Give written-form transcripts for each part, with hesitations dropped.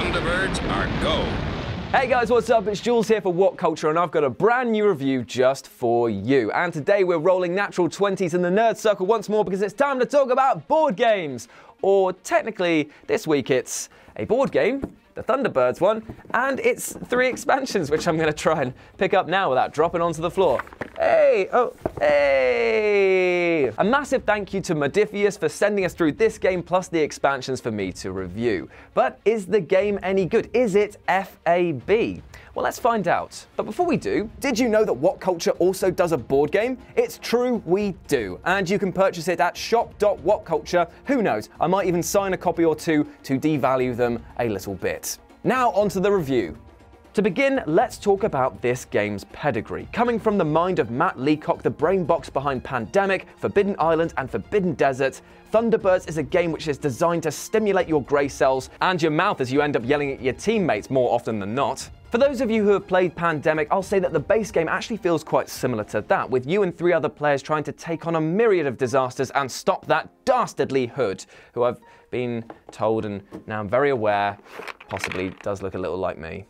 Thunderbirds are go. Hey guys, what's up? It's Jules here for What Culture, and I've got a brand new review just for you. And today we're rolling natural 20s in the nerd circle once more because it's time to talk about board games. Or technically, this week it's a board game, the Thunderbirds one, and it's 3 expansions, which I'm going to try and pick up now without dropping onto the floor. Hey! Oh, hey! A massive thank you to Modiphius for sending us through this game plus the expansions for me to review. But is the game any good? Is it F.A.B? Well, let's find out. But before we do, did you know that What Culture also does a board game? It's true, we do. And you can purchase it at shop.whatculture. Who knows, I might even sign a copy or two to devalue them a little bit. Now onto the review. To begin, let's talk about this game's pedigree. Coming from the mind of Matt Leacock, the brain box behind Pandemic, Forbidden Island, and Forbidden Desert, Thunderbirds is a game which is designed to stimulate your grey cells and your mouth as you end up yelling at your teammates more often than not. For those of you who have played Pandemic, I'll say that the base game actually feels quite similar to that, with you and 3 other players trying to take on a myriad of disasters and stop that dastardly Hood, who I've been told, and now I'm very aware, possibly does look a little like me.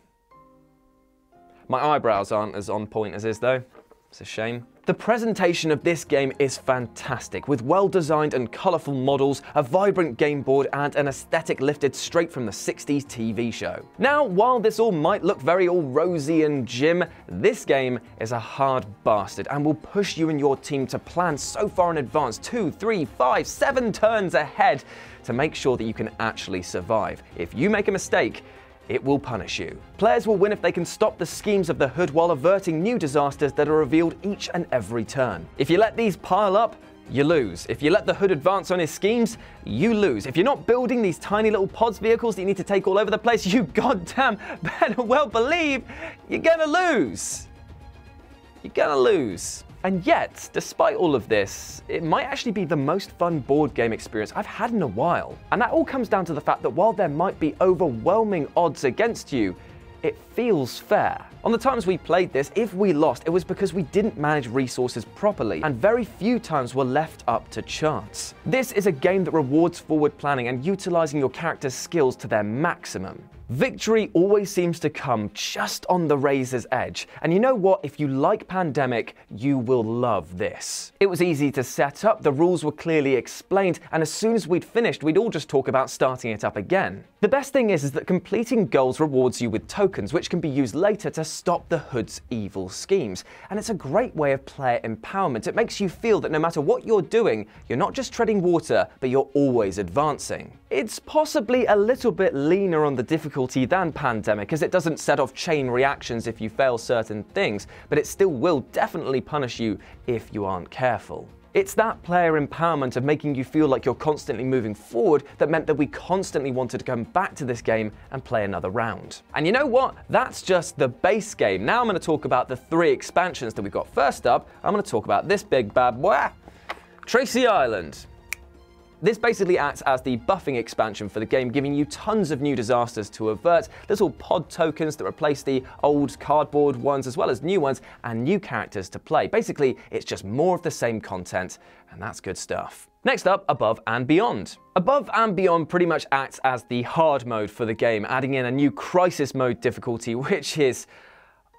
My eyebrows aren't as on point as his though. It's a shame. The presentation of this game is fantastic, with well-designed and colourful models, a vibrant game board, and an aesthetic lifted straight from the 60s TV show. Now, while this all might look very all rosy and gym, this game is a hard bastard and will push you and your team to plan so far in advance, 2, 3, 5, 7 turns ahead, to make sure that you can actually survive. If you make a mistake, it will punish you. Players will win if they can stop the schemes of the Hood while averting new disasters that are revealed each and every turn. If you let these pile up, you lose. If you let the Hood advance on his schemes, you lose. If you're not building these tiny little pods vehicles that you need to take all over the place, you goddamn better well believe you're gonna lose. You're gonna lose. And yet, despite all of this, it might actually be the most fun board game experience I've had in a while. And that all comes down to the fact that while there might be overwhelming odds against you, it feels fair. On the times we played this, if we lost, it was because we didn't manage resources properly, and very few times were left up to chance. This is a game that rewards forward planning and utilizing your character's skills to their maximum. Victory always seems to come just on the razor's edge. And you know what? If you like Pandemic, you will love this. It was easy to set up, the rules were clearly explained, and as soon as we'd finished, we'd all just talk about starting it up again. The best thing is that completing goals rewards you with tokens, which can be used later to stop the Hood's evil schemes. And it's a great way of player empowerment. It makes you feel that no matter what you're doing, you're not just treading water, but you're always advancing. It's possibly a little bit leaner on the difficulty than Pandemic, as it doesn't set off chain reactions if you fail certain things, but it still will definitely punish you if you aren't careful. It's that player empowerment of making you feel like you're constantly moving forward that meant that we constantly wanted to come back to this game and play another round. And you know what? That's just the base game. Now I'm going to talk about the 3 expansions that we've got. First up, I'm going to talk about this big bad boy, Tracy Island. This basically acts as the buffing expansion for the game, giving you tons of new disasters to avert, little pod tokens that replace the old cardboard ones as well as new ones, and new characters to play. Basically, it's just more of the same content, and that's good stuff. Next up, Above and Beyond. Above and Beyond pretty much acts as the hard mode for the game, adding in a new crisis mode difficulty, which is,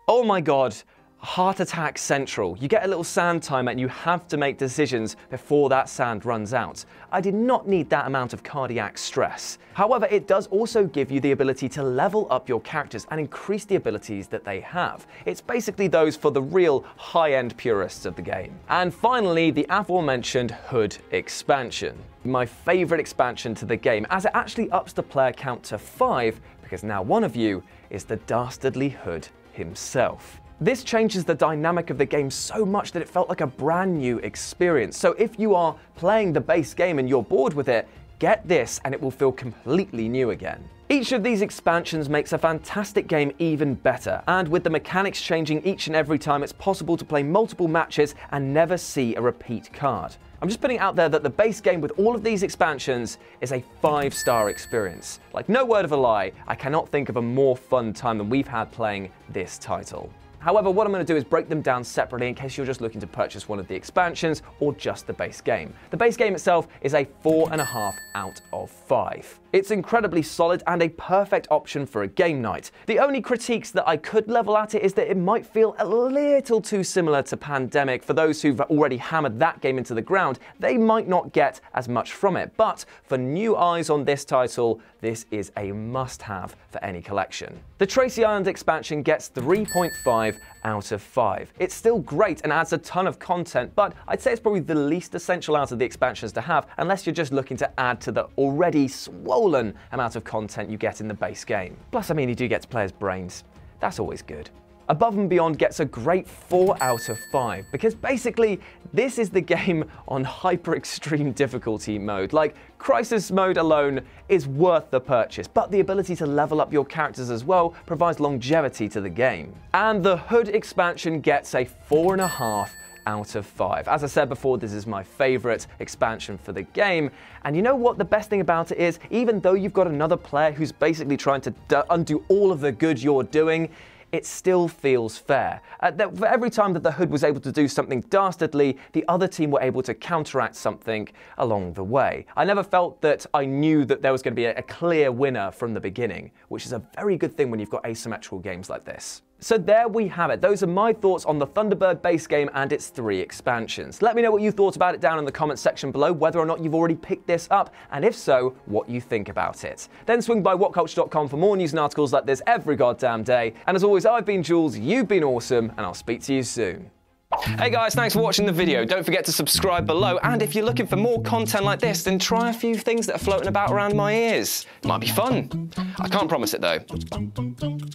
oh my god, heart attack central. You get a little sand timer and you have to make decisions before that sand runs out. I did not need that amount of cardiac stress. However, it does also give you the ability to level up your characters and increase the abilities that they have. It's basically those for the real high-end purists of the game. And finally, the aforementioned Hood expansion. My favourite expansion to the game, as it actually ups the player count to 5, because now one of you is the dastardly Hood himself. This changes the dynamic of the game so much that it felt like a brand new experience. So if you are playing the base game and you're bored with it, get this and it will feel completely new again. Each of these expansions makes a fantastic game even better, and with the mechanics changing each and every time, it's possible to play multiple matches and never see a repeat card. I'm just putting out there that the base game with all of these expansions is a 5-star experience. Like, no word of a lie, I cannot think of a more fun time than we've had playing this title. However, what I'm going to do is break them down separately in case you're just looking to purchase one of the expansions or just the base game. The base game itself is a 4.5 out of 5. It's incredibly solid and a perfect option for a game night. The only critiques that I could level at it is that it might feel a little too similar to Pandemic. For those who've already hammered that game into the ground, they might not get as much from it. But for new eyes on this title, this is a must-have for any collection. The Tracy Island expansion gets 3.5 out of 5. It's still great and adds a ton of content, but I'd say it's probably the least essential out of the expansions to have, unless you're just looking to add to the already swollen amount of content you get in the base game. Plus, I mean, you do get to play as brains. That's always good. Above and Beyond gets a great 4 out of 5, because basically this is the game on hyper extreme difficulty mode. Like, Crisis mode alone is worth the purchase, but the ability to level up your characters as well provides longevity to the game. And the Hood expansion gets a 4.5 out of 5. As I said before, this is my favorite expansion for the game. And you know what the best thing about it is? Even though you've got another player who's basically trying to undo all of the good you're doing, it still feels fair. For every time that the Hood was able to do something dastardly, the other team were able to counteract something along the way. I never felt that I knew that there was going to be a clear winner from the beginning, which is a very good thing when you've got asymmetrical games like this. So there we have it. Those are my thoughts on the Thunderbird base game and its 3 expansions. Let me know what you thought about it down in the comments section below, whether or not you've already picked this up, and if so, what you think about it. Then swing by whatculture.com for more news and articles like this every goddamn day. And as always, I've been Jules, you've been awesome, and I'll speak to you soon. Hey guys, thanks for watching the video. Don't forget to subscribe below, and if you're looking for more content like this, then try a few things that are floating about around my ears. It might be fun. I can't promise it though,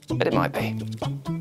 but it might be.